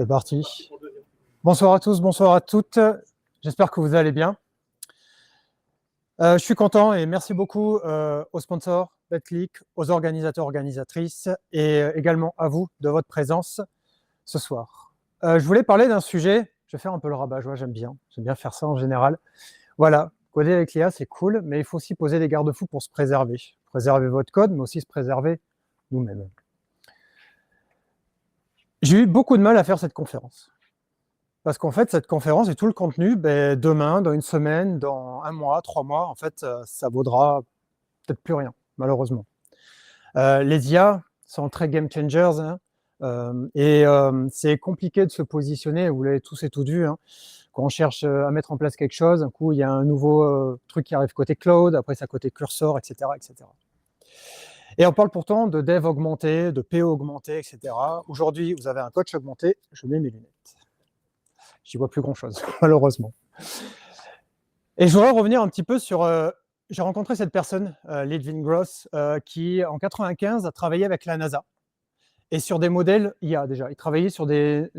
C'est parti. Bonsoir à tous, bonsoir à toutes. J'espère que vous allez bien. Je suis content et merci beaucoup aux sponsors BetClick, aux organisateurs, organisatrices et également à vous de votre présence ce soir. Je voulais parler d'un sujet, je vais faire un peu le rabat-joie, j'aime bien faire ça en général. Voilà, coder avec l'IA c'est cool, mais il faut aussi poser des garde-fous pour se préserver. Préserver votre code, mais aussi se préserver nous-mêmes. J'ai eu beaucoup de mal à faire cette conférence. Parce qu'en fait, cette conférence et tout le contenu, demain, dans une semaine, dans 1 mois, 3 mois, en fait, ça vaudra peut-être plus rien, malheureusement. Les IA sont très game changers, hein, et c'est compliqué de se positionner, vous l'avez tous et toutes vu, hein, quand on cherche à mettre en place quelque chose, un coup, il y a un nouveau truc qui arrive côté cloud, après ça côté cursor, etc., etc. Et on parle pourtant de dev augmenté, de PO augmenté, etc. Aujourd'hui, vous avez un coach augmenté, je mets mes lunettes. J'y vois plus grand-chose, malheureusement. Et je voudrais revenir un petit peu sur... j'ai rencontré cette personne, Lidvin Gross, qui, en 1995, a travaillé avec la NASA. Et sur des modèles IA, déjà. Ils travaillaient sur des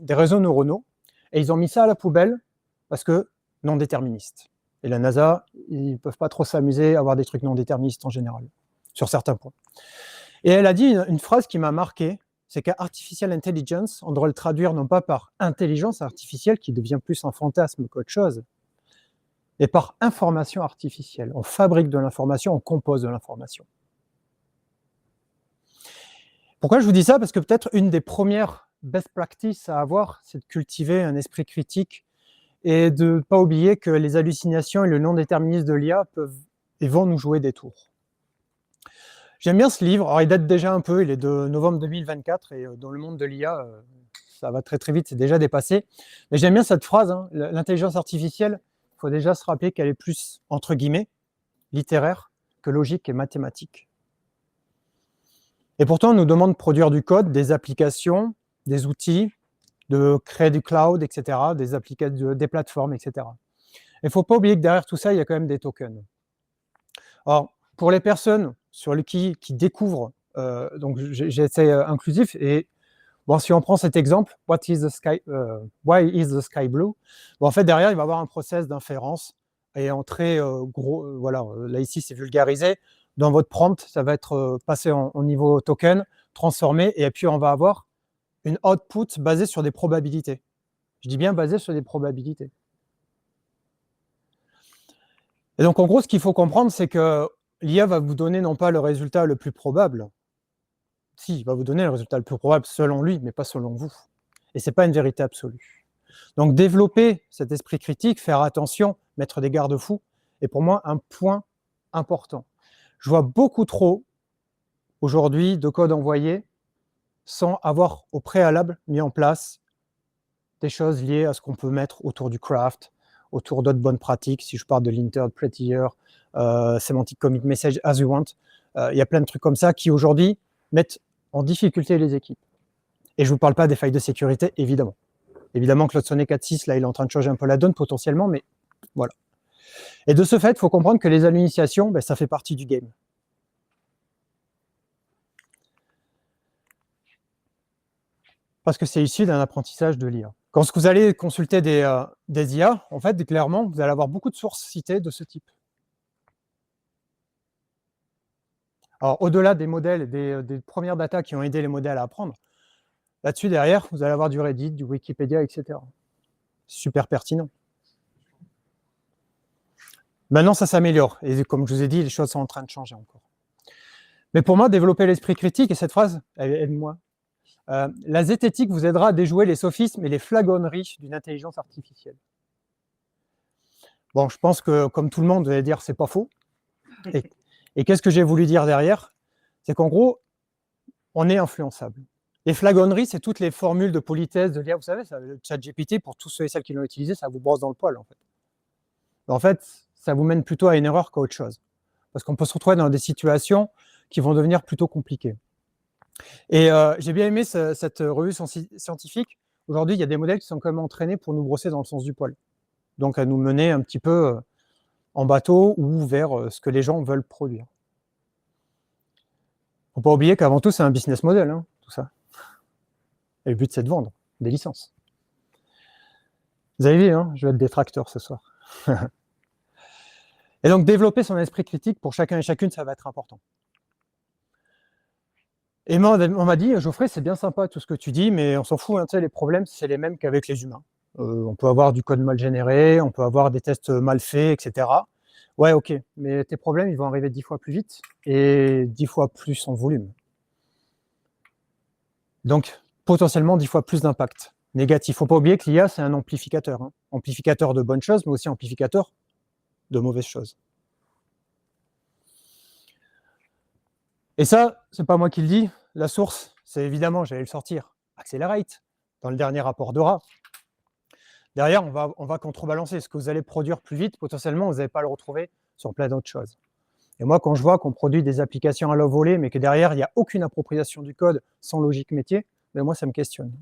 réseaux neuronaux. Et ils ont mis ça à la poubelle parce que non déterministes. Et la NASA, ils ne peuvent pas trop s'amuser à avoir des trucs non déterministes en général, sur certains points. Et elle a dit une phrase qui m'a marqué, c'est qu'artificial intelligence, on devrait le traduire non pas par intelligence artificielle, qui devient plus un fantasme qu'autre chose, mais par information artificielle. On fabrique de l'information, on compose de l'information. Pourquoi je vous dis ça? Parce que peut-être une des premières best practices à avoir, c'est de cultiver un esprit critique et de ne pas oublier que les hallucinations et le non-déterminisme de l'IA peuvent et vont nous jouer des tours. J'aime bien ce livre, alors il date déjà un peu, il est de novembre 2024 et dans le monde de l'IA, ça va très très vite, c'est déjà dépassé. Mais j'aime bien cette phrase, hein, l'intelligence artificielle, il faut déjà se rappeler qu'elle est plus, entre guillemets, littéraire que logique et mathématique. Et pourtant, on nous demande de produire du code, des applications, des outils, de créer du cloud, etc., des plateformes, etc. Il ne faut pas oublier que derrière tout ça, il y a quand même des tokens. Alors, pour les personnes qui découvrent, donc j'ai été inclusif, et bon, si on prend cet exemple, why is the sky blue? Bon, en fait, derrière, il va y avoir un process d'inférence, et en très gros, voilà, là ici, c'est vulgarisé. Dans votre prompt, ça va être passé en niveau token, transformé, et puis on va avoir une output basée sur des probabilités. Je dis bien basée sur des probabilités. Et donc, en gros, ce qu'il faut comprendre, c'est que l'IA va vous donner non pas le résultat le plus probable, si, il va vous donner le résultat le plus probable selon lui, mais pas selon vous. Et ce n'est pas une vérité absolue. Donc, développer cet esprit critique, faire attention, mettre des garde-fous, est pour moi un point important. Je vois beaucoup trop, aujourd'hui, de code envoyé sans avoir au préalable mis en place des choses liées à ce qu'on peut mettre autour du craft, autour d'autres bonnes pratiques. Si je parle de linter, prettier, semantic commit message as you want, il y a plein de trucs comme ça qui aujourd'hui mettent en difficulté les équipes. Et je ne vous parle pas des failles de sécurité, évidemment. Évidemment que l'Otsone 4.6, là, il est en train de changer un peu la donne potentiellement, mais voilà. Et de ce fait, il faut comprendre que les initiations, ça fait partie du game. Parce que c'est issu d'un apprentissage de l'IA. Quand vous allez consulter des IA, en fait, clairement, vous allez avoir beaucoup de sources citées de ce type. Alors, au-delà des modèles, des premières datas qui ont aidé les modèles à apprendre, là-dessus, derrière, vous allez avoir du Reddit, du Wikipédia, etc. Super pertinent. Maintenant, ça s'améliore. Et comme je vous ai dit, les choses sont en train de changer encore. Mais pour moi, développer l'esprit critique, et cette phrase, aide-moi, la zététique vous aidera à déjouer les sophismes et les flagonneries d'une intelligence artificielle. Bon, je pense que, comme tout le monde, vous allez dire, c'est pas faux. Et qu'est-ce que j'ai voulu dire derrière? C'est qu'en gros, on est influençable. Les flagonneries, c'est toutes les formules de politesse, de l'IA, vous savez, le ChatGPT, pour tous ceux et celles qui l'ont utilisé, ça vous brosse dans le poil, en fait. En fait, ça vous mène plutôt à une erreur qu'à autre chose. Parce qu'on peut se retrouver dans des situations qui vont devenir plutôt compliquées. Et j'ai bien aimé cette revue scientifique. Aujourd'hui, il y a des modèles qui sont quand même entraînés pour nous brosser dans le sens du poil. Donc, à nous mener un petit peu en bateau ou vers ce que les gens veulent produire. Il ne faut pas oublier qu'avant tout, c'est un business model, hein, tout ça. Et le but, c'est de vendre. des licences. Vous avez vu, hein, je vais être détracteur ce soir. Et donc, développer son esprit critique pour chacun et chacune, ça va être important. Et moi, on m'a dit, Geoffrey, c'est bien sympa tout ce que tu dis, mais on s'en fout, hein, tu sais, les problèmes, c'est les mêmes qu'avec les humains. On peut avoir du code mal généré, on peut avoir des tests mal faits, etc. Ouais, ok, mais tes problèmes, ils vont arriver 10 fois plus vite et 10 fois plus en volume. Donc, potentiellement 10 fois plus d'impact négatif. Il ne faut pas oublier que l'IA, c'est un amplificateur. Hein. Amplificateur de bonnes choses, mais aussi amplificateur de mauvaises choses. Et ça, c'est pas moi qui le dis. La source, c'est évidemment, j'allais le sortir, Accelerate, dans le dernier rapport d'Aura. Derrière, on va contrebalancer. Ce que vous allez produire plus vite, potentiellement, vous n'allez pas le retrouver sur plein d'autres choses. Et moi, quand je vois qu'on produit des applications à la volée, mais que derrière, il n'y a aucune appropriation du code sans logique métier, ben moi, ça me questionne.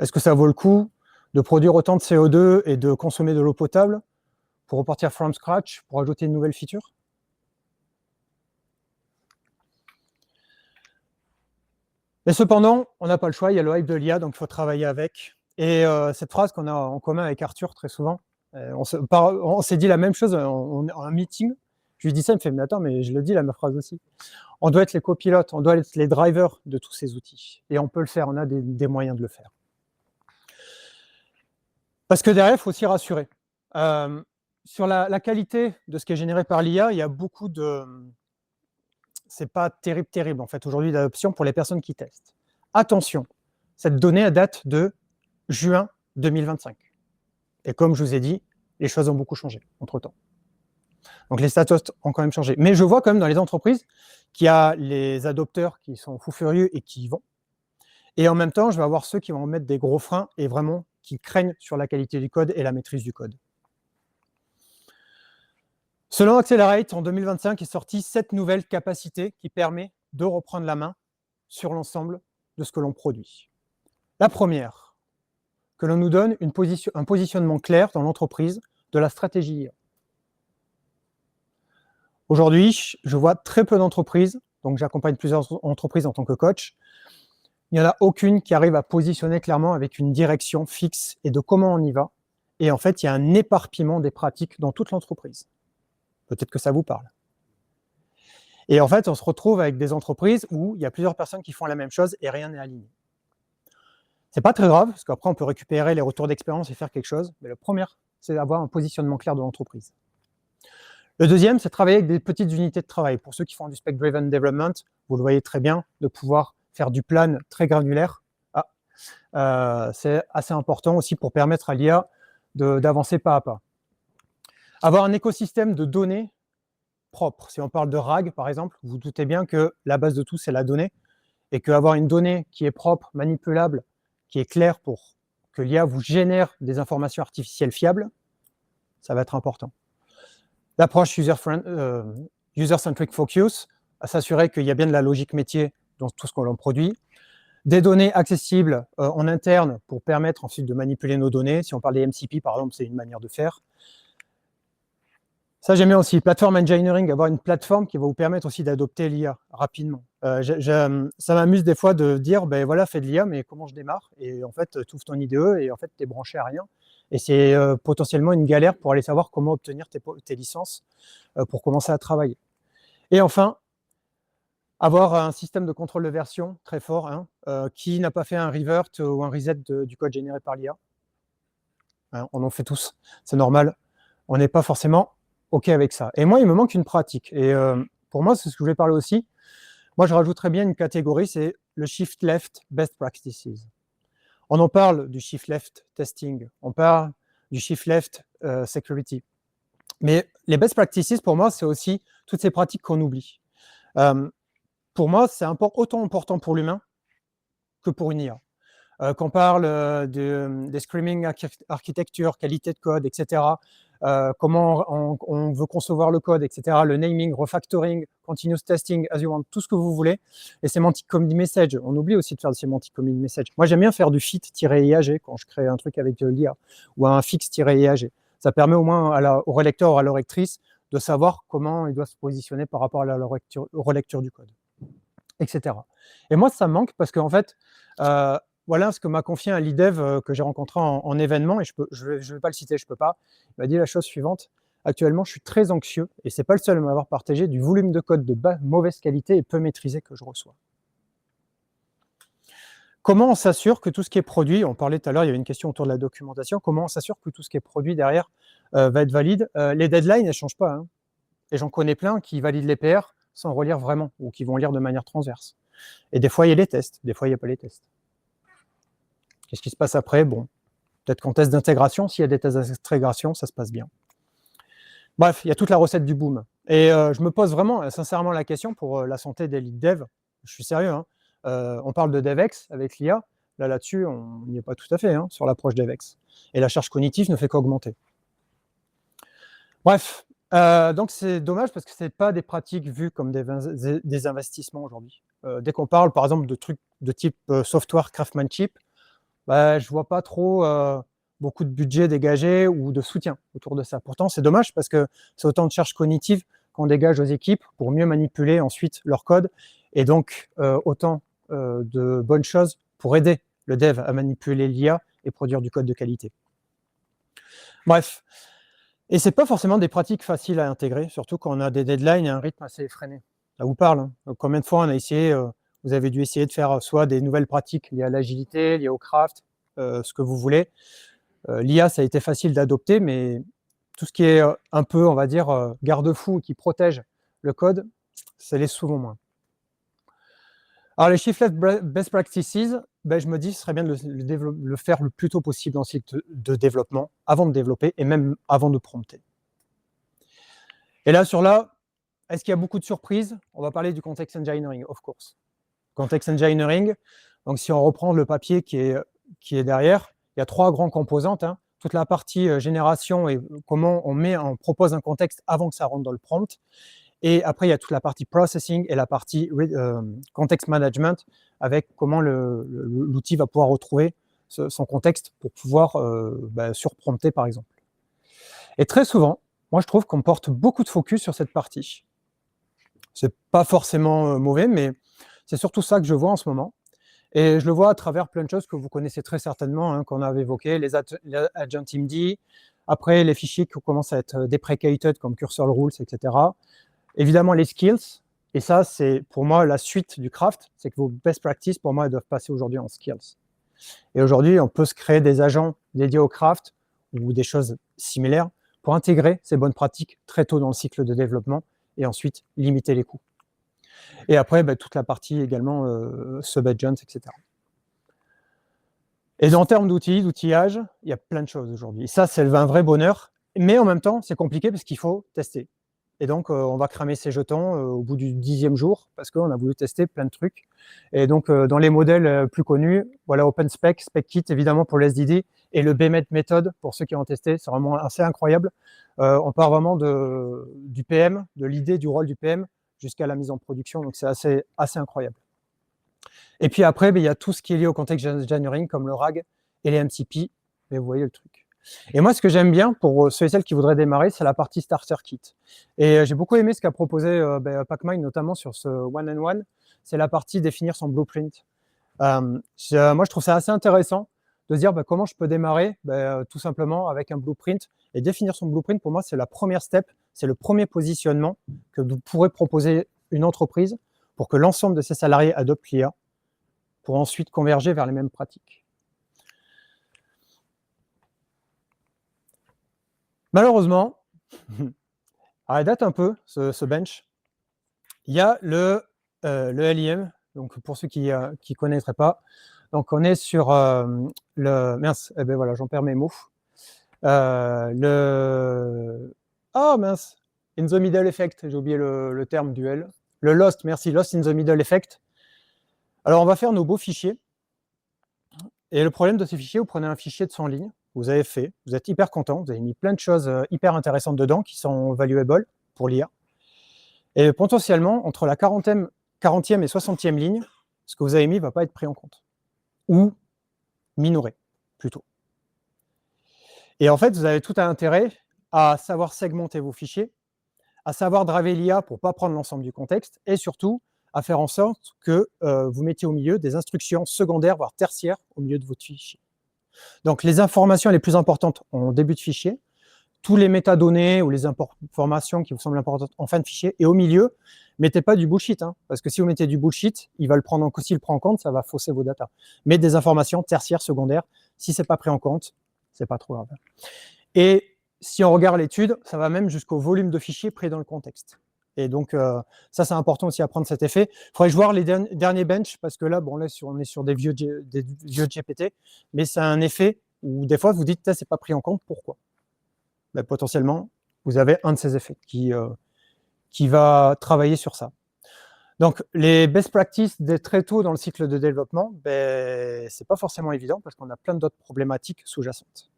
Est-ce que ça vaut le coup de produire autant de CO2 et de consommer de l'eau potable pour repartir from scratch, pour ajouter une nouvelle feature? Mais cependant, on n'a pas le choix, il y a le hype de l'IA, donc il faut travailler avec. Et cette phrase qu'on a en commun avec Arthur très souvent, on s'est dit la même chose en un meeting. Je lui dis ça, il me fait, mais attends, mais je le dis la même phrase aussi. On doit être les copilotes, on doit être les drivers de tous ces outils. Et on peut le faire, on a des moyens de le faire. Parce que derrière, il faut aussi rassurer. Sur la qualité de ce qui est généré par l'IA, il y a beaucoup de... C'est pas terrible, en fait, aujourd'hui, d'adoption pour les personnes qui testent. Attention, cette donnée, elle date de juin 2025. Et comme je vous ai dit, les choses ont beaucoup changé entre-temps. Donc les status ont quand même changé. Mais je vois quand même dans les entreprises qu'il y a les adopteurs qui sont fous furieux et qui y vont. Et en même temps, je vais avoir ceux qui vont mettre des gros freins et vraiment qui craignent sur la qualité du code et la maîtrise du code. Selon Accelerate, en 2025 est sorti 7 nouvelles capacités qui permettent de reprendre la main sur l'ensemble de ce que l'on produit. La première, que l'on nous donne un positionnement clair dans l'entreprise de la stratégie. Aujourd'hui, je vois très peu d'entreprises, donc j'accompagne plusieurs entreprises en tant que coach. Il n'y en a aucune qui arrive à positionner clairement avec une direction fixe et de comment on y va. Et en fait, il y a un éparpillement des pratiques dans toute l'entreprise. Peut-être que ça vous parle. Et en fait, on se retrouve avec des entreprises où il y a plusieurs personnes qui font la même chose et rien n'est aligné. C'est pas très grave, parce qu'après, on peut récupérer les retours d'expérience et faire quelque chose. Mais le premier, c'est d'avoir un positionnement clair de l'entreprise. Le deuxième, c'est travailler avec des petites unités de travail. Pour ceux qui font du spec-driven development, vous le voyez très bien, de pouvoir faire du plan très granulaire. C'est assez important aussi pour permettre à l'IA d'avancer pas à pas. Avoir un écosystème de données propre. Si on parle de RAG, par exemple, vous vous doutez bien que la base de tout, c'est la donnée, et qu'avoir une donnée qui est propre, manipulable, qui est claire pour que l'IA vous génère des informations artificielles fiables, ça va être important. L'approche user-centric focus, à s'assurer qu'il y a bien de la logique métier dans tout ce que l'on produit, des données accessibles en interne pour permettre ensuite de manipuler nos données. Si on parle des MCP, par exemple, c'est une manière de faire. Ça, j'aime bien aussi. Platform engineering, avoir une plateforme qui va vous permettre aussi d'adopter l'IA rapidement. Ça m'amuse des fois de dire, ben voilà, fais de l'IA, mais comment je démarre? Et en fait, tu ouvres ton IDE et en fait, tu es branché à rien. Et c'est potentiellement une galère pour aller savoir comment obtenir tes licences pour commencer à travailler. Et enfin, avoir un système de contrôle de version très fort, hein, qui n'a pas fait un revert ou un reset du code généré par l'IA. Hein, on en fait tous, c'est normal. On n'est pas forcément OK avec ça. Et moi, il me manque une pratique. Et pour moi, c'est ce que je voulais parler aussi. Moi, je rajouterais bien une catégorie, c'est le shift left best practices. On en parle du shift left testing, on parle du shift left security. Mais les best practices, pour moi, c'est aussi toutes ces pratiques qu'on oublie. Pour moi, c'est autant important pour l'humain que pour une IA. Qu'on parle des screaming architecture, qualité de code, etc., comment on veut concevoir le code, etc., le naming, refactoring, continuous testing, as you want, tout ce que vous voulez, et semantic commit message. On oublie aussi de faire du semantic commit message. Moi, j'aime bien faire du fit-IAG quand je crée un truc avec l'IA, ou un fix-IAG. Ça permet au moins au relecteur ou à la relectrice de savoir comment il doit se positionner par rapport à la relecture du code. etc. Et moi, ça me manque parce qu'en fait, voilà ce que m'a confié un lead dev que j'ai rencontré en événement, et je vais pas le citer, je peux pas. Il m'a dit la chose suivante: actuellement, je suis très anxieux, et c'est pas le seul à m'avoir partagé, du volume de code de mauvaise qualité et peu maîtrisé que je reçois. Comment on s'assure que tout ce qui est produit, on parlait tout à l'heure, il y avait une question autour de la documentation, comment on s'assure que tout ce qui est produit derrière va être valide? Les deadlines, elles ne changent pas, hein. Et j'en connais plein qui valident les PR sans relire vraiment, ou qui vont lire de manière transverse. Et des fois, il y a les tests, des fois, il n'y a pas les tests. Qu'est-ce qui se passe après? Bon, peut-être qu'en test d'intégration, s'il y a des tests d'intégration, ça se passe bien. Bref, il y a toute la recette du boom. Et je me pose vraiment, sincèrement, la question pour la santé des lead dev. Je suis sérieux, hein. On parle de DevX avec l'IA. Là-dessus, on n'y est pas tout à fait, hein, sur l'approche DevX. Et la charge cognitive ne fait qu'augmenter. Bref, donc c'est dommage parce que ce n'est pas des pratiques vues comme des investissements aujourd'hui. Dès qu'on parle, par exemple, de trucs de type software craftsmanship, bah, je ne vois pas trop beaucoup de budget dégagé ou de soutien autour de ça. Pourtant, c'est dommage parce que c'est autant de charges cognitives qu'on dégage aux équipes pour mieux manipuler ensuite leur code, et donc autant de bonnes choses pour aider le dev à manipuler l'IA et produire du code de qualité. Bref, et c'est pas forcément des pratiques faciles à intégrer, surtout quand on a des deadlines et un rythme assez effréné. Ça vous parle, hein. Combien de fois on a essayé, vous avez dû essayer de faire soit des nouvelles pratiques liées à l'agilité, liées au craft, ce que vous voulez. L'IA, ça a été facile d'adopter, mais tout ce qui est un peu, on va dire, garde-fou qui protège le code, ça l'est souvent moins. Alors les shiftless best practices, ben, je me dis, ce serait bien de le faire le plus tôt possible dans le cycle de développement, avant de développer et même avant de prompter. Et là, est-ce qu'il y a beaucoup de surprises? On va parler du context engineering, of course. Context engineering, donc si on reprend le papier qui est derrière, il y a 3 grandes composantes, hein. Toute la partie génération et comment on propose un contexte avant que ça rentre dans le prompt. Et après, il y a toute la partie processing et la partie context management, avec comment l'outil va pouvoir retrouver son contexte pour pouvoir surprompter, par exemple. Et très souvent, moi, je trouve qu'on porte beaucoup de focus sur cette partie. C'est pas forcément mauvais, mais c'est surtout ça que je vois en ce moment. Et je le vois à travers plein de choses que vous connaissez très certainement, hein, qu'on avait évoquées, les agents TeamD, après les fichiers qui commencent à être deprecated comme cursor rules, etc. Évidemment, les skills, et ça, c'est pour moi la suite du craft, c'est que vos best practices, pour moi, elles doivent passer aujourd'hui en skills. Et aujourd'hui, on peut se créer des agents dédiés au craft ou des choses similaires pour intégrer ces bonnes pratiques très tôt dans le cycle de développement et ensuite limiter les coûts. Et après, toute la partie également sub-agents, etc. Et en termes d'outillage, il y a plein de choses aujourd'hui. Ça, c'est un vrai bonheur, mais en même temps, c'est compliqué parce qu'il faut tester. Et donc, on va cramer ses jetons au bout du 10e jour parce qu'on a voulu tester plein de trucs. Et donc, dans les modèles plus connus, voilà OpenSpec, SpecKit évidemment pour le SDD, et le BMET méthode pour ceux qui ont testé, c'est vraiment assez incroyable. On part vraiment du PM, de l'idée du rôle du PM jusqu'à la mise en production, donc c'est assez incroyable. Et puis après, il y a tout ce qui est lié au context engineering comme le RAG et les MCP, mais vous voyez le truc. Et moi, ce que j'aime bien pour ceux et celles qui voudraient démarrer, c'est la partie starter kit. Et j'ai beaucoup aimé ce qu'a proposé Pacmind, notamment sur ce one-on-one, c'est la partie définir son blueprint. Moi, je trouve ça assez intéressant de se dire comment je peux démarrer tout simplement avec un blueprint. Et définir son blueprint, pour moi, c'est la première step, c'est le premier positionnement que vous pourrez proposer une entreprise pour que l'ensemble de ses salariés adoptent l'IA pour ensuite converger vers les mêmes pratiques. Malheureusement, elle date un peu, ce bench. Il y a le LIM, donc pour ceux qui ne connaîtraient pas. Donc on est sur le... Mince, voilà, j'en perds mes mots. Oh mince, in the middle effect, j'ai oublié le terme du L. Le lost, merci, lost in the middle effect. Alors on va faire nos beaux fichiers. Et le problème de ces fichiers, vous prenez un fichier de 100 lignes, vous avez fait, vous êtes hyper content, vous avez mis plein de choses hyper intéressantes dedans qui sont valuable pour l'IA. Et potentiellement, entre la 40e et 60e ligne, ce que vous avez mis ne va pas être pris en compte. Ou minoré, plutôt. Et en fait, vous avez tout un intérêt à savoir segmenter vos fichiers, à savoir driver l'IA pour ne pas prendre l'ensemble du contexte, et surtout à faire en sorte que vous mettiez au milieu des instructions secondaires, voire tertiaires, au milieu de votre fichier. Donc, les informations les plus importantes en début de fichier, tous les métadonnées ou les informations qui vous semblent importantes en fin de fichier, et au milieu, mettez pas du bullshit, hein, parce que si vous mettez du bullshit, il va le prendre s'il le prend en compte, ça va fausser vos datas. Mais des informations tertiaires, secondaires, si c'est pas pris en compte, c'est pas trop grave. Et si on regarde l'étude, ça va même jusqu'au volume de fichiers pris dans le contexte. Et donc, ça, c'est important aussi à prendre cet effet. Il faudrait voir les derniers bench, parce que là, bon, là, on est sur des vieux GPT, mais c'est un effet où des fois, vous dites, c'est pas pris en compte, pourquoi? Ben, potentiellement, vous avez un de ces effets qui va travailler sur ça. Donc, les best practices dès très tôt dans le cycle de développement, ben, c'est pas forcément évident parce qu'on a plein d'autres problématiques sous-jacentes.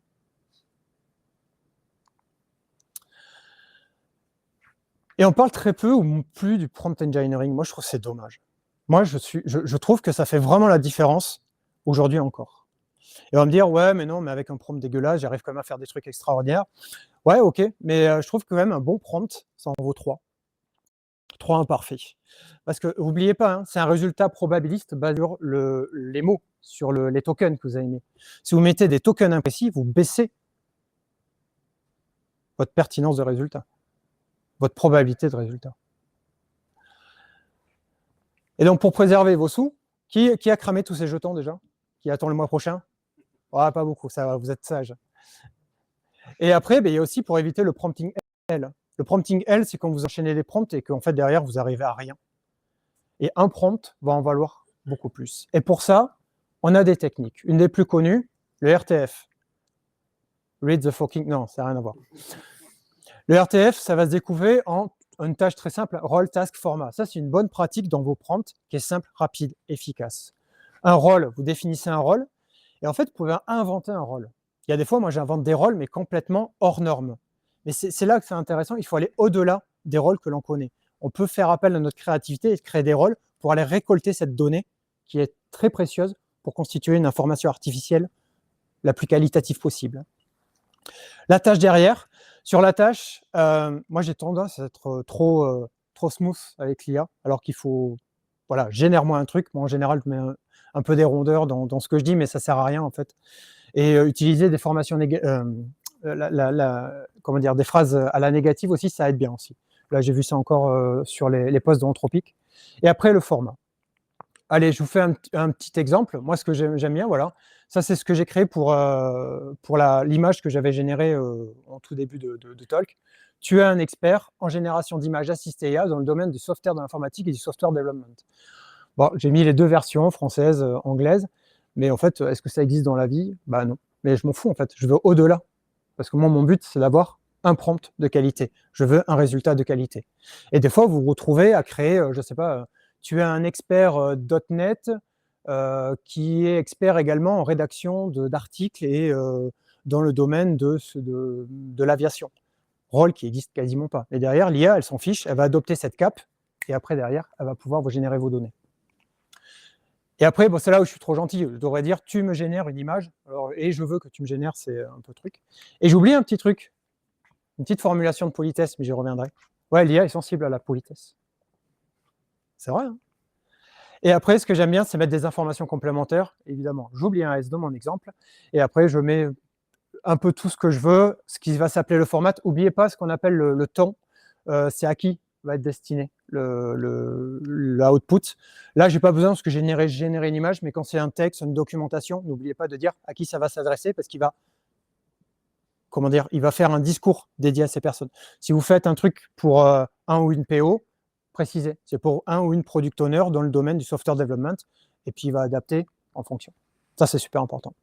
Et on parle très peu ou plus du prompt engineering. Moi, je trouve que c'est dommage. Moi, je trouve que ça fait vraiment la différence aujourd'hui encore. Et on va me dire, ouais, mais non, mais avec un prompt dégueulasse, j'arrive quand même à faire des trucs extraordinaires. Ouais, ok, mais je trouve que quand même un bon prompt, ça en vaut 3. 3 imparfaits. Parce que, n'oubliez pas, hein, c'est un résultat probabiliste basé sur les mots, sur les tokens que vous avez mis. Si vous mettez des tokens imprécis, vous baissez votre pertinence de résultat, votre probabilité de résultat. Et donc, pour préserver vos sous, qui a cramé tous ces jetons déjà? Qui attend le mois prochain? Oh, pas beaucoup, ça va, vous êtes sage. Et après, il y a aussi pour éviter le prompting L. Le prompting L, c'est quand vous enchaînez les prompts et qu'en fait, derrière, vous arrivez à rien. Et un prompt va en valoir beaucoup plus. Et pour ça, on a des techniques. Une des plus connues, le RTF. Read the fucking... Non, ça n'a rien à voir. Le RTF, ça va se découper en une tâche très simple, role, task, format. Ça, c'est une bonne pratique dans vos prompts qui est simple, rapide, efficace. Un rôle, vous définissez un rôle, et en fait, vous pouvez inventer un rôle. Il y a des fois, moi, j'invente des rôles, mais complètement hors normes. Mais c'est là que c'est intéressant, il faut aller au-delà des rôles que l'on connaît. On peut faire appel à notre créativité et créer des rôles pour aller récolter cette donnée qui est très précieuse pour constituer une information artificielle la plus qualitative possible. La tâche derrière, sur la tâche, moi j'ai tendance à être trop smooth avec l'IA, alors qu'il faut, voilà, génère-moi un truc. Moi en général, je mets un peu des rondeurs dans ce que je dis, mais ça sert à rien en fait. Et utiliser des formations comment dire, des phrases à la négative aussi, ça aide bien aussi. Là, j'ai vu ça encore sur les posts d'Anthropic. Et après, le format. Allez, je vous fais un petit exemple. Moi, ce que j'aime bien, voilà, ça, c'est ce que j'ai créé pour l'image que j'avais générée en tout début de talk. Tu es un expert en génération d'images assistées IA dans le domaine du software de l'informatique et du software development. Bon, j'ai mis les deux versions, française, anglaise, mais en fait, est-ce que ça existe dans la vie? Bah non. Mais je m'en fous, en fait. Je veux au-delà. Parce que moi, mon but, c'est d'avoir un prompt de qualité. Je veux un résultat de qualité. Et des fois, vous vous retrouvez à créer, je ne sais pas, tu es un expert .NET qui est expert également en rédaction d'articles et dans le domaine de l'aviation. Rôle qui n'existe quasiment pas. Et derrière, l'IA, elle s'en fiche, elle va adopter cette cape et après, derrière, elle va pouvoir vous générer vos données. Et après, bon, c'est là où je suis trop gentil. Je devrais dire, tu me génères une image, et je veux que tu me génères, c'est un peu truc. Et j'oublie un petit truc, une petite formulation de politesse, mais j'y reviendrai. Ouais, l'IA est sensible à la politesse. C'est vrai, hein. Et après, ce que j'aime bien, c'est mettre des informations complémentaires, évidemment. J'oublie un S dans mon exemple, et après, je mets un peu tout ce que je veux, ce qui va s'appeler le format. N'oubliez pas ce qu'on appelle le temps, c'est à qui va être destiné le output. Là, je n'ai pas besoin parce que générer une image, mais quand c'est un texte, une documentation, n'oubliez pas de dire à qui ça va s'adresser parce qu'il va, comment dire, il va faire un discours dédié à ces personnes. Si vous faites un truc pour un ou une PO, précisez, c'est pour un ou une product owner dans le domaine du software development, et puis il va adapter en fonction. Ça, c'est super important.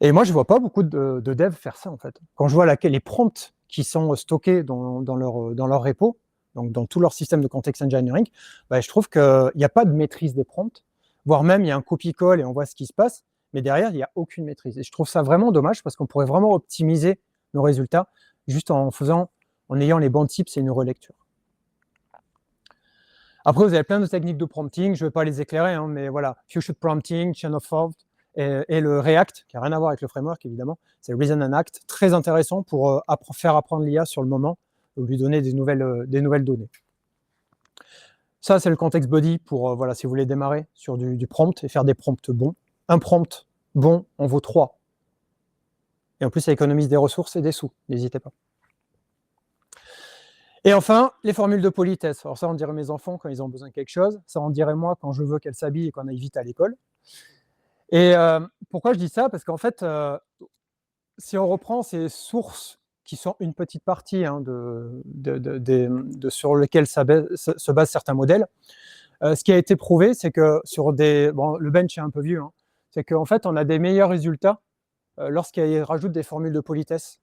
Et moi, je ne vois pas beaucoup de devs faire ça, en fait. Quand je vois les prompts qui sont stockés dans leur repo, donc dans tout leur système de context engineering, bah, je trouve qu'il n'y a pas de maîtrise des prompts, voire même il y a un copie-colle et on voit ce qui se passe, mais derrière, il n'y a aucune maîtrise. Et je trouve ça vraiment dommage parce qu'on pourrait vraiment optimiser nos résultats juste en ayant les bons tips et une relecture. Après, vous avez plein de techniques de prompting, je ne vais pas les éclairer, hein, mais voilà, few-shot prompting, chain of thought, et le React, qui n'a rien à voir avec le framework, évidemment, c'est Reason and Act, très intéressant pour faire apprendre l'IA sur le moment, ou lui donner des nouvelles données. Ça, c'est le context body pour, voilà, si vous voulez démarrer sur du prompt et faire des prompts bons. Un prompt bon en vaut 3. Et en plus, ça économise des ressources et des sous, n'hésitez pas. Et enfin, les formules de politesse. Alors ça, on dirait mes enfants quand ils ont besoin de quelque chose. Ça, on dirait moi quand je veux qu'elle s'habille et qu'on aille vite à l'école. Et pourquoi je dis ça? Parce qu'en fait, si on reprend ces sources qui sont une petite partie hein, sur lesquelles se basent certains modèles, ce qui a été prouvé, c'est que sur des... Bon, le bench est un peu vieux, hein, c'est qu'en fait, on a des meilleurs résultats lorsqu'il rajoute des formules de politesse.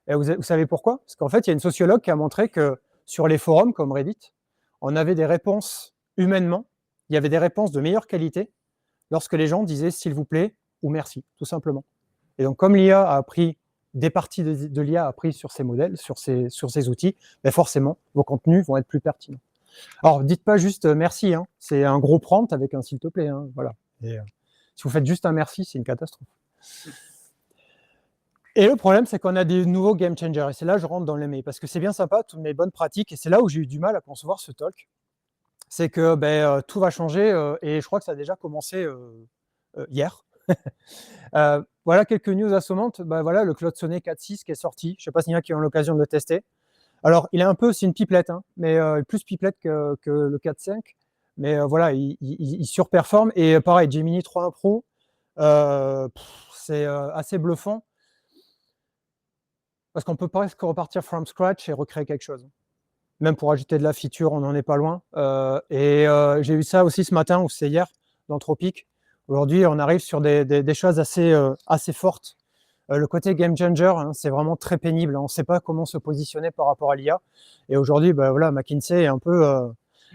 Et vous savez pourquoi? Parce qu'en fait, il y a une sociologue qui a montré que sur les forums comme Reddit, on avait des réponses humainement, il y avait des réponses de meilleure qualité lorsque les gens disaient s'il vous plaît ou merci, tout simplement. Et donc, comme l'IA a appris, des parties de l'IA a appris sur ces modèles, sur ces outils, ben forcément, vos contenus vont être plus pertinents. Alors, dites pas juste merci, hein, c'est un gros prompt avec un s'il te plaît, hein, voilà. Et, si vous faites juste un merci, c'est une catastrophe. Et le problème, c'est qu'on a des nouveaux game changers. Et c'est là que je rentre dans les mais, parce que c'est bien sympa, toutes mes bonnes pratiques, et c'est là où j'ai eu du mal à concevoir ce talk. C'est que tout va changer, et je crois que ça a déjà commencé hier. Voilà quelques news assommantes. Voilà le Claude Sonnet 4.6 qui est sorti. Je ne sais pas s'il y en a qui ont l'occasion de le tester. Alors, il est un peu, c'est une pipelette, hein, mais plus pipelette que le 4.5. Mais voilà, il surperforme. Et pareil, Gemini 3.1 Pro, c'est assez bluffant. Parce qu'on peut presque repartir from scratch et recréer quelque chose. Même pour ajouter de la feature, on n'en est pas loin. J'ai eu ça aussi ce matin, ou c'est hier, dans Tropic. Aujourd'hui, on arrive sur des choses assez fortes. Le côté game changer, hein, c'est vraiment très pénible. On ne sait pas comment se positionner par rapport à l'IA. Et aujourd'hui, voilà, McKinsey est un peu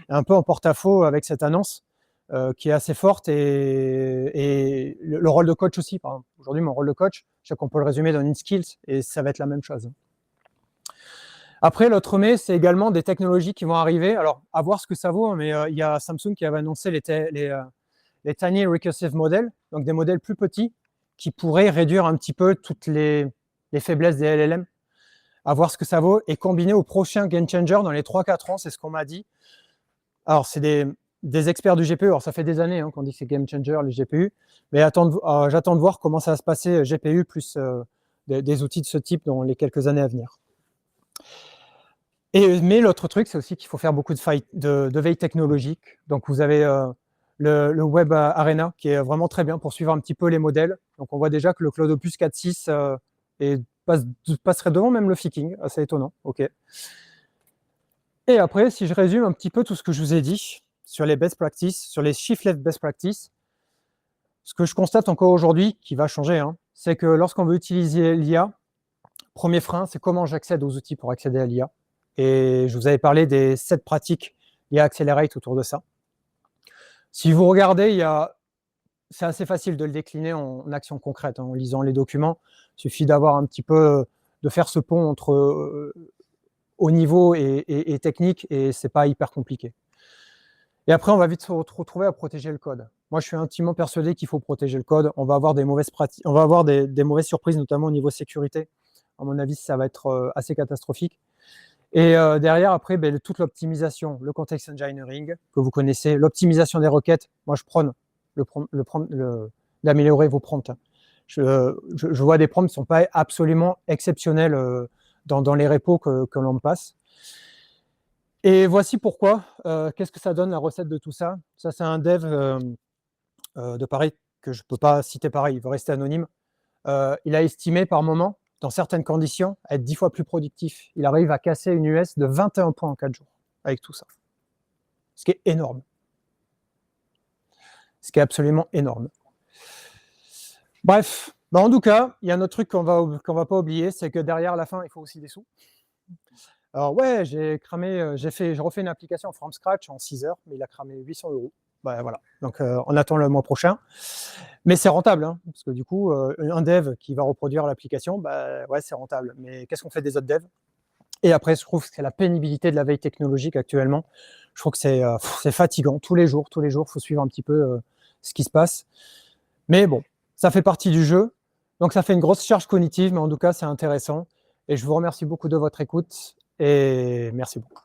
en porte-à-faux avec cette annonce qui est assez forte. Et le rôle de coach aussi, par exemple. Aujourd'hui, mon rôle de coach, je sais qu'on peut le résumer dans une skills, et ça va être la même chose. Après, l'autre mais, c'est également des technologies qui vont arriver. Alors, à voir ce que ça vaut, mais il y a Samsung qui avait annoncé les Tiny Recursive Models, donc des modèles plus petits qui pourraient réduire un petit peu toutes les faiblesses des LLM. À voir ce que ça vaut, et combiner au prochain Game Changer dans les 3-4 ans, c'est ce qu'on m'a dit. Alors, c'est des experts du GPU. Alors, ça fait des années hein, qu'on dit que c'est Game Changer, les GPU. Mais j'attends de voir comment ça va se passer, GPU plus des outils de ce type dans les quelques années à venir. Mais l'autre truc, c'est aussi qu'il faut faire beaucoup de veille technologique. Donc, vous avez le Web Arena qui est vraiment très bien pour suivre un petit peu les modèles. Donc, on voit déjà que le Cloud Opus 4.6 passerait devant même le Ficking. Assez étonnant. OK. Et après, si je résume un petit peu tout ce que je vous ai dit sur les best practices, sur les shift-left best practices, ce que je constate encore aujourd'hui, qui va changer, hein, c'est que lorsqu'on veut utiliser l'IA, premier frein, c'est comment j'accède aux outils pour accéder à l'IA. Et je vous avais parlé des 7 pratiques IA Accelerate autour de ça. Si vous regardez, c'est assez facile de le décliner en actions concrètes, hein, en lisant les documents. Il suffit d'avoir un petit peu, de faire ce pont entre haut niveau et technique, et c'est pas hyper compliqué. Et après, on va vite se retrouver à protéger le code. Moi, je suis intimement persuadé qu'il faut protéger le code. On va avoir des mauvaises pratiques, on va avoir des mauvaises surprises, notamment au niveau sécurité. À mon avis, ça va être assez catastrophique. Et derrière, après, toute l'optimisation, le context engineering que vous connaissez, l'optimisation des requêtes. Moi, je prône d'améliorer vos prompts. Je vois des prompts qui ne sont pas absolument exceptionnels dans les repos que l'on me passe. Et voici pourquoi. Qu'est-ce que ça donne, la recette de tout ça? Ça, c'est un dev de Paris, que je ne peux pas citer pareil, il veut rester anonyme. Il a estimé par moment, dans certaines conditions, à être 10 fois plus productif. Il arrive à casser une US de 21 points en 4 jours avec tout ça. Ce qui est énorme. Ce qui est absolument énorme. Bref, en tout cas, il y a un autre truc qu'on va pas oublier, c'est que derrière la fin, il faut aussi des sous. Alors ouais, j'ai refait une application from scratch en 6 heures, mais il a cramé 800 €. Voilà, donc on attend le mois prochain. Mais c'est rentable, hein, parce que du coup, un dev qui va reproduire l'application, ouais, c'est rentable. Mais qu'est-ce qu'on fait des autres devs? Et après, je trouve que c'est la pénibilité de la veille technologique actuellement. Je trouve que c'est fatigant. Tous les jours, il faut suivre un petit peu ce qui se passe. Mais bon, ça fait partie du jeu. Donc, ça fait une grosse charge cognitive, mais en tout cas, c'est intéressant. Et je vous remercie beaucoup de votre écoute. Et merci beaucoup.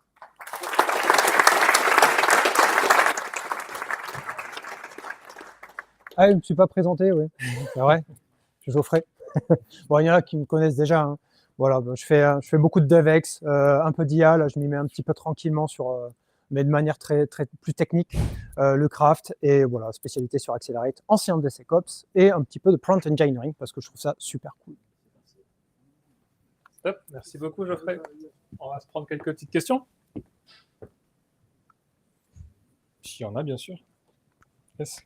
Ah, je ne me suis pas présenté, oui. C'est vrai, je suis Geoffrey. Bon, il y en a qui me connaissent déjà, hein. Voilà, bah, je fais beaucoup de DevEx, un peu d'IA, là, je m'y mets un petit peu tranquillement mais de manière très plus technique, le craft et voilà, spécialité sur Accelerate, ancien de DevSecOps et un petit peu de prompt engineering parce que je trouve ça super cool. Top, merci beaucoup Geoffrey. On va se prendre quelques petites questions. S'il y en a, bien sûr. Yes.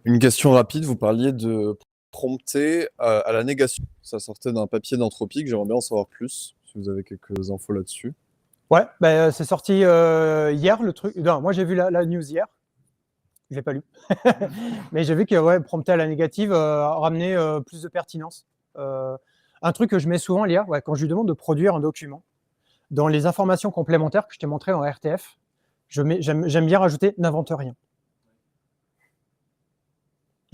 Une question rapide, vous parliez de prompter à la négation. Ça sortait d'un papier d'Anthropique, j'aimerais bien en savoir plus, si vous avez quelques infos là-dessus. Ouais, bah, c'est sorti hier le truc. Non, moi j'ai vu la news hier. Je l'ai pas lu. Mais j'ai vu que ouais, prompter à la négative ramenait plus de pertinence. Un truc que je mets souvent l'IA, ouais, quand je lui demande de produire un document, dans les informations complémentaires que je t'ai montrées en RTF, j'aime bien rajouter « n'invente rien ».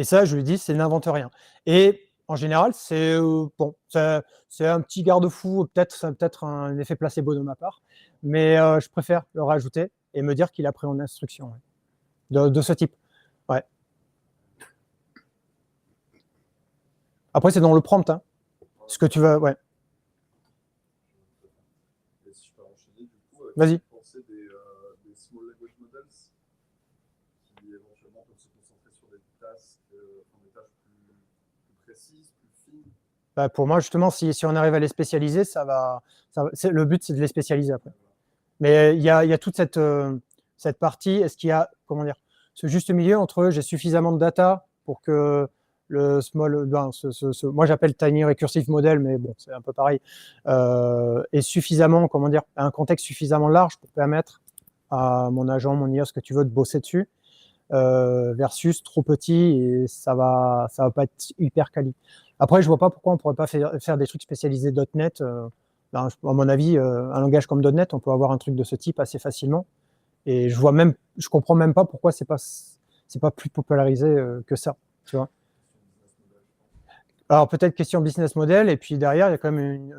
Et ça, je lui dis, c'est « n'invente rien ». Et en général, c'est bon, c'est un petit garde-fou, peut-être un effet placebo de ma part, mais je préfère le rajouter et me dire qu'il a pris en instruction ouais, de ce type. Ouais. Après, c'est dans le prompt. Hein. Ce que tu veux, ouais. Vas-y. Des small language models qui éventuellement peuvent se concentrer sur des tâches plus précises, plus fines. Bah, pour moi, justement, si on arrive à les spécialiser, le but, c'est de les spécialiser après. Mais il y a toute cette partie, est-ce qu'il y a, comment dire, ce juste milieu entre j'ai suffisamment de data pour que le small, moi j'appelle tiny recursive model, mais bon, c'est un peu pareil, est suffisamment, comment dire, un contexte suffisamment large pour permettre à mon agent, mon IA, ce que tu veux, de bosser dessus, versus trop petit et ça va pas être hyper quali. Après, je vois pas pourquoi on pourrait pas faire des trucs spécialisés .NET. À mon avis, un langage comme .NET, on peut avoir un truc de ce type assez facilement. Et je comprends même pas pourquoi c'est pas plus popularisé que ça, tu vois. Alors peut-être question business model, et puis derrière, il y a quand même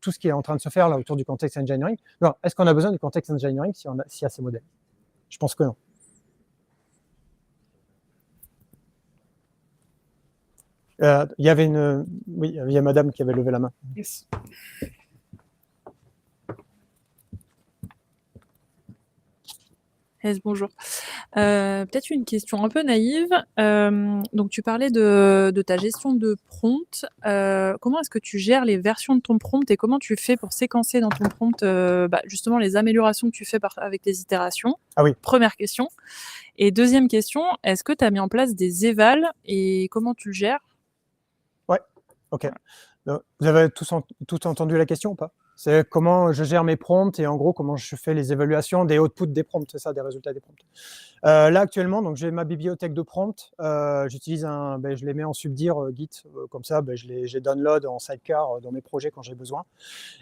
tout ce qui est en train de se faire là autour du context engineering. Non, est-ce qu'on a besoin du context engineering s'il y a ces modèles? Je pense que non. Il y avait oui, il y a madame qui avait levé la main. Yes. Yes, bonjour. Peut-être une question un peu naïve. Donc, tu parlais de ta gestion de prompt. Comment est-ce que tu gères les versions de ton prompt et comment tu fais pour séquencer dans ton prompt justement les améliorations que tu fais avec les itérations? Ah oui. Première question. Et deuxième question, est-ce que tu as mis en place des évals et comment tu le gères? Ouais, ok. Donc, vous avez tout entendu la question ou pas? C'est comment je gère mes prompts et en gros comment je fais les évaluations des outputs des prompts, c'est ça, des résultats des prompts. Là actuellement, donc j'ai ma bibliothèque de prompts. J'utilise je les mets en subdir Git, comme ça, je les download en sidecar dans mes projets quand j'ai besoin.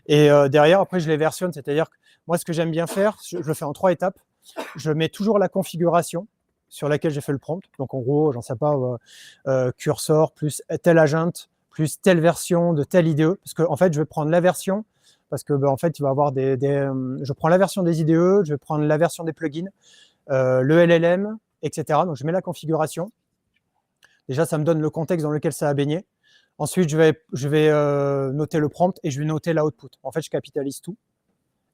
Et derrière, après, je les versionne, c'est-à-dire que moi, ce que j'aime bien faire, je le fais en 3 étapes. Je mets toujours la configuration sur laquelle j'ai fait le prompt. Donc en gros, j'en sais pas, cursor plus tel agent plus telle version de telle IDE, parce que en fait, je vais prendre la version. Parce que en fait, il va y avoir je prends la version des IDE, je vais prendre la version des plugins, le LLM, etc. Donc, je mets la configuration. Déjà, ça me donne le contexte dans lequel ça a baigné. Ensuite, je vais noter le prompt et je vais noter l'output. En fait, je capitalise tout.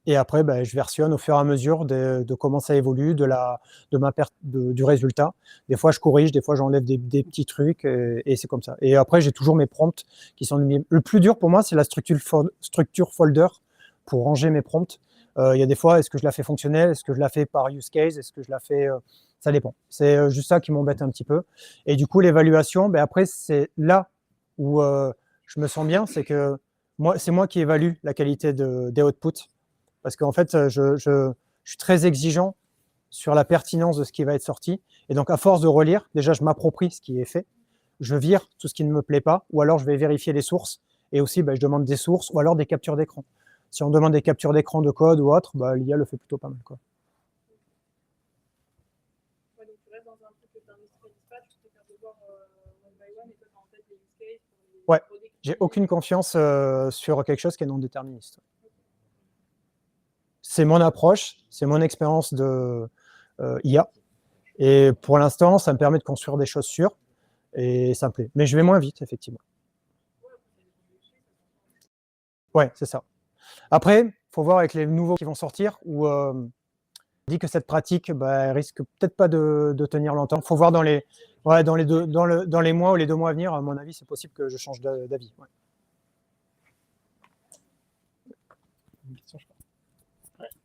Et après, je versionne au fur et à mesure de comment ça évolue, du résultat. Des fois, je corrige, des fois, j'enlève des petits trucs et c'est comme ça. Et après, j'ai toujours mes prompts qui sont le plus dur pour moi, c'est la structure folder pour ranger mes prompts. Il y a des fois, est-ce que je la fais fonctionnelle, est-ce que je la fais par use case, est-ce que je la fais… ça dépend. C'est juste ça qui m'embête un petit peu. Et du coup, l'évaluation, après, c'est là où je me sens bien, c'est que c'est moi qui évalue la qualité des outputs. Parce qu'en fait, je suis très exigeant sur la pertinence de ce qui va être sorti. Et donc, à force de relire, déjà, je m'approprie ce qui est fait. Je vire tout ce qui ne me plaît pas, ou alors je vais vérifier les sources. Et aussi, je demande des sources, ou alors des captures d'écran. Si on demande des captures d'écran de code ou autre, l'IA le fait plutôt pas mal, quoi. Ouais, donc tu restes dans un truc que tu n'industrialises pas, tu préfères de voir one by one et toi tu as en tête des use cases pour les… Ouais, j'ai aucune confiance sur quelque chose qui est non déterministe. c'est mon approche, c'est mon expérience de IA. Et pour l'instant, ça me permet de construire des choses sûres et ça me plaît. Mais je vais moins vite, effectivement. Ouais, c'est ça. Après, il faut voir avec les nouveaux qui vont sortir où on dit que cette pratique elle risque peut-être pas de tenir longtemps. Il faut voir dans les mois ou les 2 mois à venir, à mon avis, c'est possible que je change d'avis. Ouais. Une question, je crois.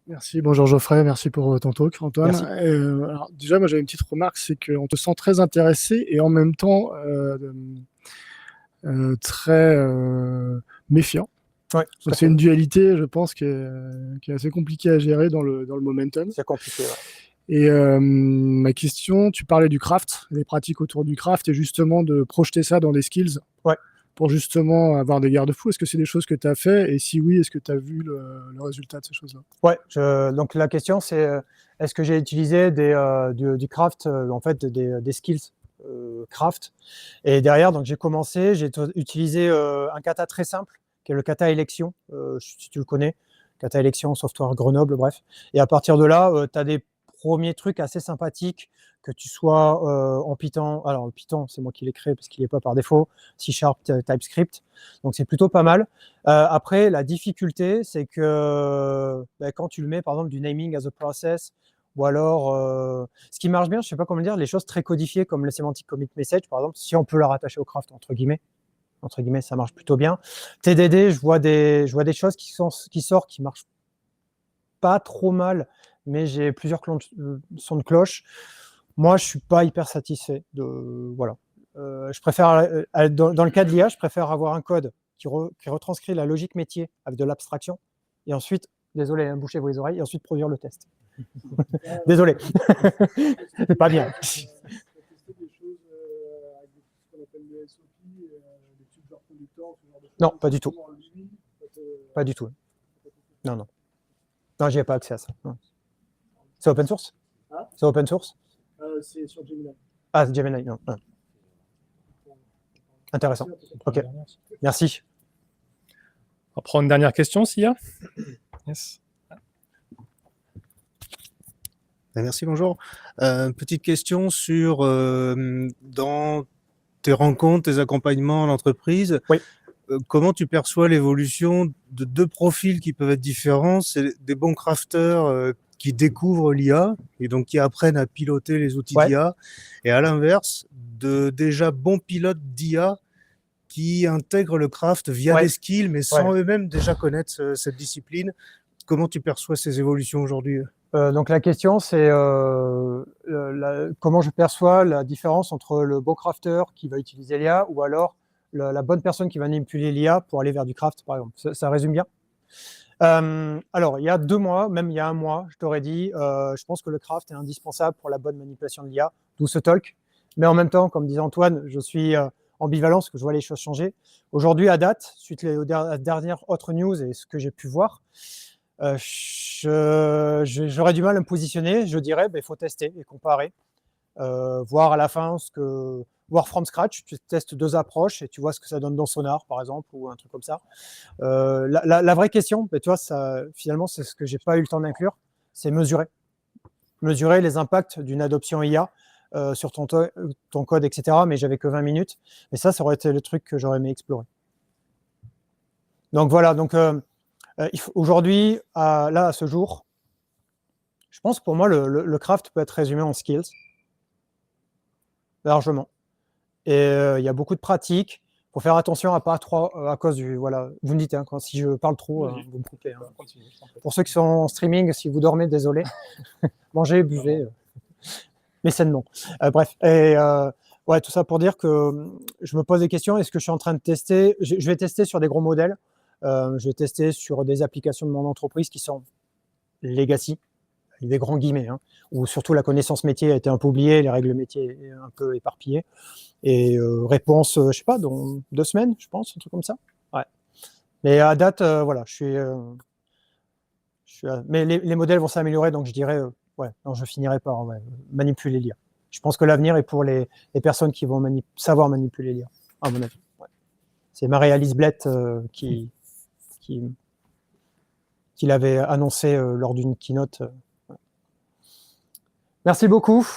Merci, bonjour Geoffrey, merci pour ton talk, Antoine. Merci. Alors, déjà, moi j'avais une petite remarque, c'est qu'on te sent très intéressé et en même temps très méfiant. Ouais, tout à C'est fait. une dualité, je pense, qui est assez compliquée à gérer dans le momentum. C'est compliqué. Ouais. Et ma question, tu parlais du craft, des pratiques autour du craft et justement de projeter ça dans des skills. Ouais. Pour justement avoir des garde-fous. Est-ce que c'est des choses que tu as fait? Et si oui, est-ce que tu as vu le résultat de ces choses-là? Ouais, donc la question c'est est-ce que j'ai utilisé du craft, en fait des skills craft. Et derrière, donc j'ai utilisé un kata très simple, qui est le kata élection, si tu le connais, kata élection, software Grenoble, bref. Et à partir de là, tu as des premiers trucs assez sympathiques, que tu sois en Python. Alors le Python, c'est moi qui l'ai créé parce qu'il n'est pas par défaut, C#, TypeScript, donc c'est plutôt pas mal. Après, la difficulté, c'est que quand tu le mets, par exemple, du naming as a process, ou alors, ce qui marche bien, je ne sais pas comment le dire, les choses très codifiées comme le semantic commit message, par exemple, si on peut la rattacher au craft, entre guillemets, ça marche plutôt bien. TDD, je vois des choses qui sortent, qui marchent pas trop mal, mais j'ai plusieurs sons de cloche. Moi, je suis pas hyper satisfait de voilà. Je préfère, dans le cas de l'IA, je préfère avoir un code qui retranscrit la logique métier avec de l'abstraction, et ensuite, désolé, bouchez-vous les oreilles, et ensuite produire le test. Désolé, c'est pas bien. Non, pas du tout. Pas du tout. Non, non. Non, j'y ai pas accès à ça. Non. C'est open source? C'est open source? C'est sur Gemini. Ah, Gemini, non. Non. Intéressant. Ok, merci. On prend une dernière question, s'il y a. Yes. Merci, bonjour. Petite question sur dans tes rencontres, tes accompagnements en entreprise. Oui. Comment tu perçois l'évolution de 2 profils qui peuvent être différents? C'est des bons crafters qui découvrent l'IA et donc qui apprennent à piloter les outils d'IA, et à l'inverse, de déjà bons pilotes d'IA qui intègrent le craft via des skills, mais sans eux-mêmes déjà connaître cette discipline. Comment tu perçois ces évolutions aujourd'hui? Donc la question, c'est comment je perçois la différence entre le bon crafter qui va utiliser l'IA ou alors la bonne personne qui va manipuler l'IA pour aller vers du craft, par exemple. Ça résume bien. Alors, il y a 2 mois, même il y a 1 mois, je t'aurais dit, je pense que le craft est indispensable pour la bonne manipulation de l'IA, d'où ce talk. Mais en même temps, comme disait Antoine, je suis ambivalent parce que je vois les choses changer. Aujourd'hui, à date, suite aux dernières autres news et ce que j'ai pu voir, j'aurais du mal à me positionner. Je dirais, il faut tester et comparer, voir à la fin voir from scratch. Tu testes 2 approches et tu vois ce que ça donne dans Sonar, par exemple, ou un truc comme ça. La vraie question, tu vois, finalement, c'est ce que j'ai pas eu le temps d'inclure, c'est mesurer les impacts d'une adoption IA sur ton code, etc. Mais j'avais que 20 minutes. Et ça aurait été le truc que j'aurais aimé explorer. Donc voilà. Donc aujourd'hui, à ce jour, je pense que pour moi, le craft peut être résumé en skills, largement. Et il y a beaucoup de pratiques. Il faut faire attention à pas trop, à cause du... Voilà, vous me dites, hein, si je parle trop, vous me coupez. Hein. Pour ceux qui sont en streaming, si vous dormez, désolé. Mangez, buvez, mais sainement. Bref, et tout ça pour dire que je me pose des questions. Est-ce que je suis en train de tester? Je vais tester sur des gros modèles. Je vais tester sur des applications de mon entreprise qui sont legacy, avec des grands guillemets, hein, où surtout la connaissance métier a été un peu oubliée, les règles métiers un peu éparpillées. Et réponse, je sais pas, dans 2 semaines, je pense, un truc comme ça. Ouais. Mais à date, voilà, mais les modèles vont s'améliorer, donc je dirais, non, je finirai par manipuler l'IA. Je pense que l'avenir est pour les personnes qui vont savoir manipuler l'IA, à mon avis. Ouais. C'est Marie-Alice Blett qui qu'il avait annoncé lors d'une keynote. Merci beaucoup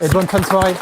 et bonne fin de soirée.